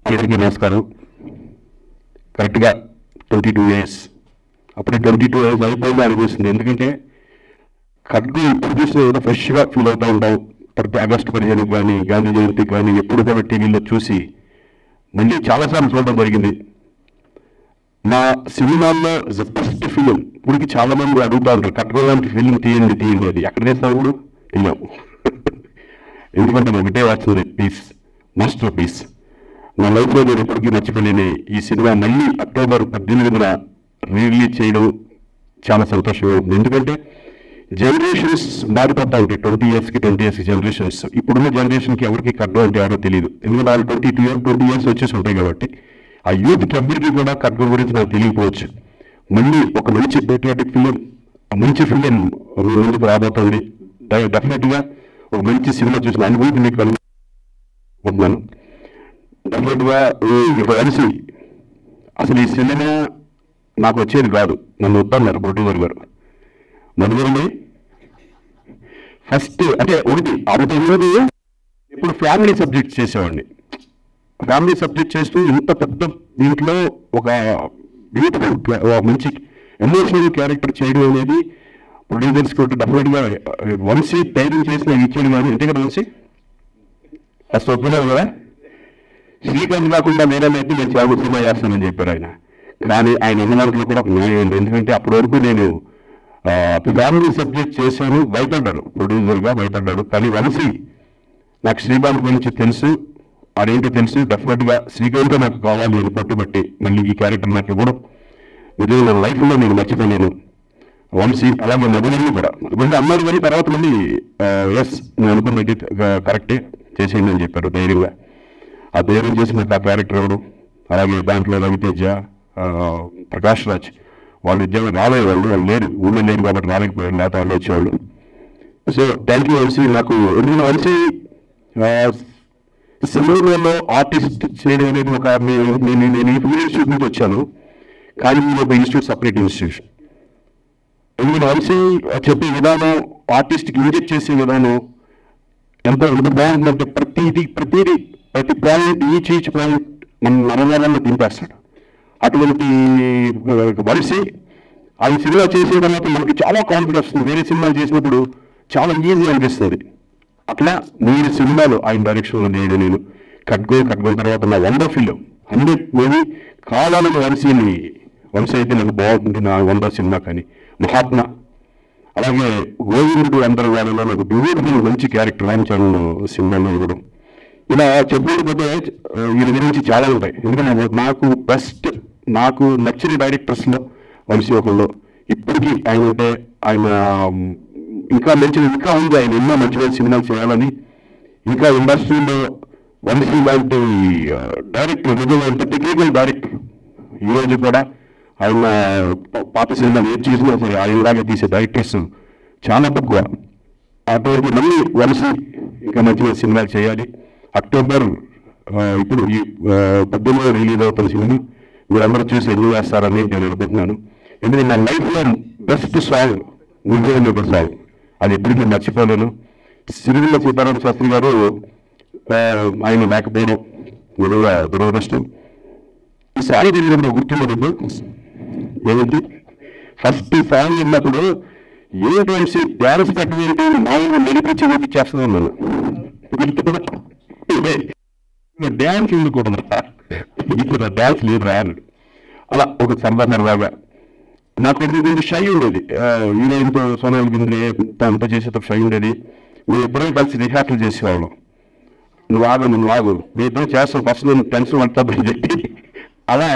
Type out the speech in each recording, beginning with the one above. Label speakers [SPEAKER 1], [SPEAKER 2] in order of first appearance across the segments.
[SPEAKER 1] అందరికీ నమస్కారం. కరెక్ట్గా 22 years అప్పుడే 22 years అయిపోయింది అనిపిస్తుంది. ఎందుకంటే ఖడ్గు ఇప్పుడు చూస్తే ఏదో ఫ్రెష్గా ఫీల్ అవుతూ ఉంటాం. ప్రతి ఆగస్టు 15 కానీ గాంధీ జయంతికి కానీ ఎప్పుడు కూడా టీవీలో చూసి మళ్ళీ చాలాసార్లు చూడడం జరిగింది. నా సినిమాల్లో ఫస్ట్ ఫిలిం ఇప్పటికి చాలా మంది అడుగుతూ ఉంటారు, ఖడ్గు లాంటి ఫిలిం తీయండి అది ఎక్కడ తీస్తాం కూడా తీయం. ఎందుకంటే ఒకటే వచ్చింది పీస్, మాస్టర్ పీస్. నా లైఫ్లో నేను ఎప్పటికీ మర్చిపోలేని ఈ సినిమా మళ్ళీ అక్టోబర్ 18న రిలీజ్ చేయడం చాలా సంతోషంగా ఉంది. ఎందుకంటే జనరేషన్స్ మారిపోతా ఉంటాయి. 20 yearsకి 20 yearsకి జనరేషన్స్. ఇప్పుడున్న జనరేషన్కి ఎవరికి ఖడ్గు అంటే ఎవరో తెలియదు. ఎందుకంటే వాళ్ళు 20 years వచ్చేసి ఉంటాయి కాబట్టి ఆ యూత్కి ఎవరికి కూడా ఖడ్గు గురించి నాకు తెలియకపోవచ్చు. మళ్ళీ ఒక మంచి పేట్రియాటిక్ ఫిలిం, మంచి ఫిలిం ముందుకు రాబోతుంది. డెఫినెట్గా ఒక మంచి సినిమా చూసిన అనుభూతి మీకు అనుకుంటున్నాను. డెఫినెట్గా కలిసి అసలు ఈ సినిమా నాకు వచ్చేది కాదు, నన్ను వద్దన్నారు ప్రొడ్యూసర్ గారు. నలుగురిని ఫస్ట్ అంటే ఒకటి అడుగుతున్నది ఇప్పుడు ఫ్యామిలీ సబ్జెక్ట్ చేసేవాడిని. ఫ్యామిలీ సబ్జెక్ట్ చేస్తూ ఇంత పెద్ద దీంట్లో ఒక బ్యూటిఫుల్ మంచి ఎమోషనల్ క్యారెక్టర్ చేయడం అనేది ప్రొడ్యూసర్స్ కూడా డెఫినెట్గా వంశీ ధైర్యం చేసిన ఇచ్చేది కాదు. అంతే కదా వంశీ, అసలు ఒప్పుకున్నారు కదా. శ్రీకాంత్ కాకుండా నేనైతే నేను చాలా సినిమా చేస్తానని చెప్పారు ఆయన. కానీ ఆయన ఉన్న దాంట్లో కూడా ఒక న్యాయం ఉంది. ఎందుకంటే అప్పటి వరకు నేను ఫ్యామిలీ సబ్జెక్ట్ చేశాను, భయపడ్డాడు ప్రొడ్యూసర్గా భయపడ్డాడు. కానీ వంశీ నాకు శ్రీకాంత్ గురించి తెలుసు, అదేంటో తెలుసు. డెఫినెట్గా శ్రీకాంత్ నాకు కావాలి అని పట్టుబట్టి మళ్ళీ ఈ క్యారెక్టర్ నాకు ఇవ్వడం నిజంగా నా లైఫ్లో నేను మర్చిపోలేను. వంశీ అలాగే నలుగురిని కూడా కొంచెం అమ్మాయి కానీ తర్వాత మళ్ళీ ఎస్ నేను అనుకున్నది కరెక్టే చేసేయండి అని చెప్పారు ధైర్యంగా. ఆ ధైర్యం చేసిన ఆ క్యారెక్టర్ ఎవరు, అలాగే దాంట్లో రవితేజ, ప్రకాష్ రాజ్ వాళ్ళు నిజంగా రాలేదు. వాళ్ళు లేరు, ఊళ్ళో లేరు కాబట్టి రాలేకపోయారు, లేకపోతే వాళ్ళు వచ్చేవాళ్ళు. So thank you Vamshi. నాకు ఎందుకంటే వంశీ సినిమాలో ఆర్టిస్ట్ చేయడం అనేది ఒక నేను ఇన్స్టిట్యూట్ నుంచి వచ్చాను, కానీ నేను ఒక ఇన్స్టిట్యూట్ సపరేట్ ఇన్స్టిట్యూషన్. ఎందుకంటే వంశీ చెప్పే విధానం, ఆర్టిస్ట్కి ఇంజెక్ట్ చేసే విధానం ఎంత బాగుంటుందంటే ప్రతి పాయింట్ ఈచ్ పాయింట్ మన నరనరాలను దింపేస్తాడు. అటువంటి వంశీ ఆ సినిమా చేసే తర్వాత మనకి చాలా కాన్ఫిడెన్స్ వస్తుంది. వేరే సినిమాలు చేసినప్పుడు చాలా ఈజీ అనిపిస్తుంది. అట్లా నేను సినిమాలు ఆయన డైరెక్షన్లో చేయడం, నేను ఖడ్గు తర్వాత నా 100 ఫిలిం 100 మూవీ కాలాలకు వంశీ అయితే నాకు బాగుంటుంది. నా 100 సినిమా కానీ మహాత్మా, అలాగే గోవిందుడు అందరి వేళలో నాకు బ్యూటిఫుల్ మంచి క్యారెక్టర్ ఆయన చరణ్ సినిమాలో ఇవ్వడం. ఇలా చెప్పకపోతే వీరి గురించి చాలా ఉంటాయి. ఎందుకంటే నాకు నచ్చిన డైరెక్టర్స్లో వంశీ ఒకళ్ళు. ఇప్పటికీ ఆయన అంటే ఆయన ఇంకా మంచిది ఇంకా ఉంది, ఆయన ఎన్నో మంచి సినిమాలు చేయాలని. ఇంకా ఇండస్ట్రీలో వంశీ లాంటి డైరెక్టర్, నిజంగా టెక్నికల్ డైరెక్టర్ ఈరోజు కూడా ఆయన పాత సినిమాలు ఏం చేసినా సరే ఆయనలాగా తీసే డైరెక్టర్స్ చాలా తక్కువ. అటువంటి మళ్ళీ వంశీ ఇంకా మంచిగా సినిమాలు చేయాలి. అక్టోబర్ ఇప్పుడు ఈ 18న రిలీజ్ అవుతున్న సినిమా మీరందరూ చూసి ఎంజాయ్ చేస్తారని నేను అనుకుంటున్నాను. ఎందుకంటే నా లైఫ్లో బెస్ట్ సాంగ్ గుండె ఒక సాంగ్, అది ఎప్పటికీ మర్చిపోలేను. సిరివెల్ల సీతారామ శాస్త్రి గారు ఆయన లేకపోవడం దురదృష్టం. ఈ సారీ తెలియనప్పుడు గుర్తున్నప్పుడు ఏమిటి ఫస్ట్ సాంగ్ విన్నప్పుడు ఏటువంటి డ్యాన్స్ పెట్టేంటి మామూలుగా మెడిపించి చేస్తున్నాను నేను. డ్యాన్స్ ఎందుకుంటున్నా, ఇప్పుడు నా డ్యాన్స్ లేదు రాను. అలా ఒక సంబంధంగా నాకు ఎందుకంటే షై ఉండేది. హీరోయిన్తో సోనాల్ బింద్రే అంతా చేసేటప్పుడు షై ఉండేది. మేము ఎప్పుడైనా కలిసి రిహార్సల్ చేసేవాళ్ళం. నువ్వు ఆగు మీతో చేస్తాం ఫస్ట్ నేను టెన్షన్ పడతామని చెప్పి అలా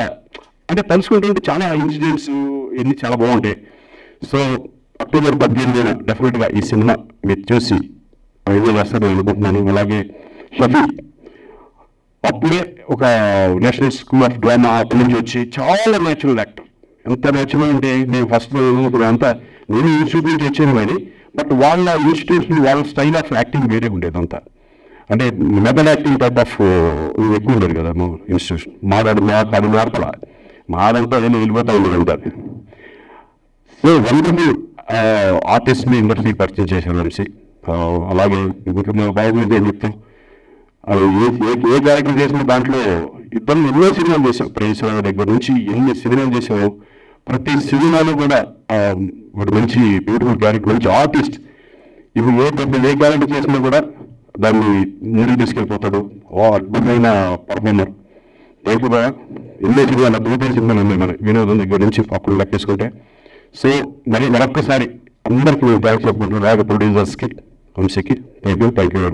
[SPEAKER 1] అంటే తెలుసుకుంటుంటే చాలా ఇన్సిడెంట్స్ ఇవన్నీ చాలా బాగుంటాయి. సో అక్టోబర్ 18న డెఫినెట్గా ఈ సినిమా మీరు చూసి ఎంజాయ్ చేస్తారని అనుకుంటున్నాను. అలాగే షఫీ అప్పుడే ఒక నేషనల్ స్కూల్ ఆఫ్ డ్రామా అక్కడి నుంచి వచ్చి చాలా నేచురల్ యాక్టర్. ఎంత నేచురల్ అంటే నేను ఫస్ట్ ఇప్పుడు అంతా నేను ఇన్స్టిట్యూట్ నుంచి వచ్చాను కానీ బట్ వాళ్ళ ఇన్స్టిట్యూషన్ వాళ్ళ స్టైల్ ఆఫ్ యాక్టింగ్ వేరే ఉండేది అంతా. అంటే మెథడ్ యాక్టింగ్ టైప్ ఆఫ్ ఎక్కువ ఉండేది కదా ఇన్స్టిట్యూషన్. మాదంతా నేను వెళ్ళిపోతా ఉండేది అంటారు. సో వండర్ఫుల్ ఆర్టిస్ట్ని ఇండస్ట్రీ పరిచయం చేశాను మనిషి. అలాగే బాగుంది అని చెప్తాం. ఏ క్యారెక్టర్ చేసిన దాంట్లో ఇద్దరు ఎన్నో సినిమాలు చేసాం, ప్రేమశ్వర దగ్గర నుంచి ఎన్ని సినిమాలు చేసాము. ప్రతి సినిమాలో కూడా ఒక మంచి బ్యూటిఫుల్ క్యారెక్టర్, మంచి ఆర్టిస్ట్. ఇప్పుడు ఏ క్యారెక్టర్ చేసినా కూడా దాన్ని ముందుకు తీసుకెళ్ళిపోతాడు. అద్భుతమైన పర్ఫార్మర్. లేకపోతే ఎన్నో సినిమాలు, అద్భుతమైన సినిమాలు ఉన్నాయి మన వినోదం దగ్గర నుంచి అప్పుడు లెక్కేసుకుంటే. సో మరొక్కసారి అందరికీ థ్యాంక్స్ చెప్పుకుంటున్నాను. ప్రొడ్యూసర్స్కి, వంశీకి థ్యాంక్ యూ.